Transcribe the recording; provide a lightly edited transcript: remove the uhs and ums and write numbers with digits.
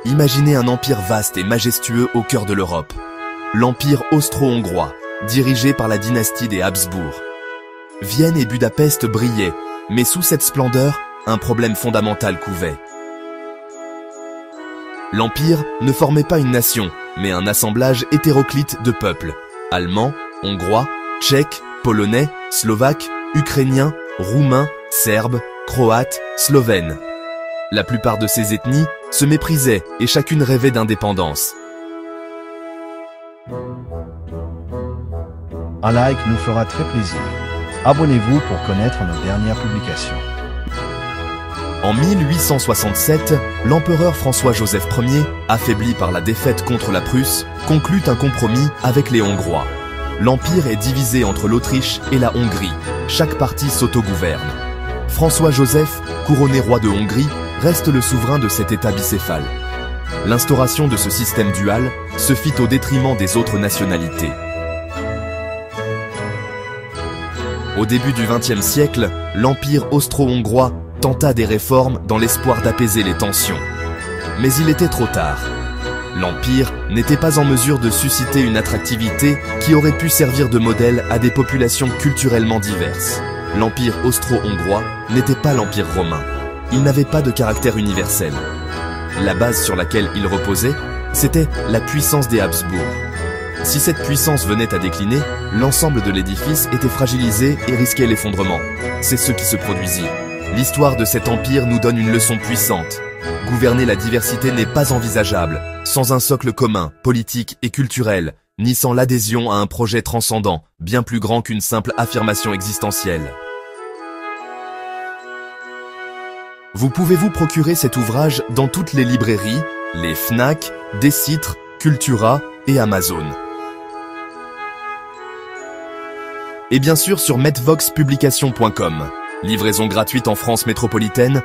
Imaginez un empire vaste et majestueux au cœur de l'Europe. L'empire austro-hongrois, dirigé par la dynastie des Habsbourg. Vienne et Budapest brillaient, mais sous cette splendeur, un problème fondamental couvait. L'empire ne formait pas une nation, mais un assemblage hétéroclite de peuples. Allemands, Hongrois, Tchèques, Polonais, Slovaques, Ukrainiens, Roumains, Serbes, Croates, Slovènes. La plupart de ces ethnies se méprisaient et chacune rêvait d'indépendance. Un like nous fera très plaisir. Abonnez-vous pour connaître nos dernières publications. En 1867, l'empereur François-Joseph Ier, affaibli par la défaite contre la Prusse, conclut un compromis avec les Hongrois. L'empire est divisé entre l'Autriche et la Hongrie. Chaque partie s'autogouverne. François-Joseph, couronné roi de Hongrie, reste le souverain de cet État bicéphale. L'instauration de ce système dual se fit au détriment des autres nationalités. Au début du XXe siècle, l'empire austro-hongrois tenta des réformes dans l'espoir d'apaiser les tensions. Mais il était trop tard. L'empire n'était pas en mesure de susciter une attractivité qui aurait pu servir de modèle à des populations culturellement diverses. L'empire austro-hongrois n'était pas l'empire romain. Il n'avait pas de caractère universel. La base sur laquelle il reposait, c'était la puissance des Habsbourg. Si cette puissance venait à décliner, l'ensemble de l'édifice était fragilisé et risquait l'effondrement. C'est ce qui se produisit. L'histoire de cet empire nous donne une leçon puissante. Gouverner la diversité n'est pas envisageable, sans un socle commun, politique et culturel, ni sans l'adhésion à un projet transcendant, bien plus grand qu'une simple affirmation existentielle. Vous pouvez vous procurer cet ouvrage dans toutes les librairies, les Fnac, Décitre, Cultura et Amazon. Et bien sûr sur metvoxpublication.com. Livraison gratuite en France métropolitaine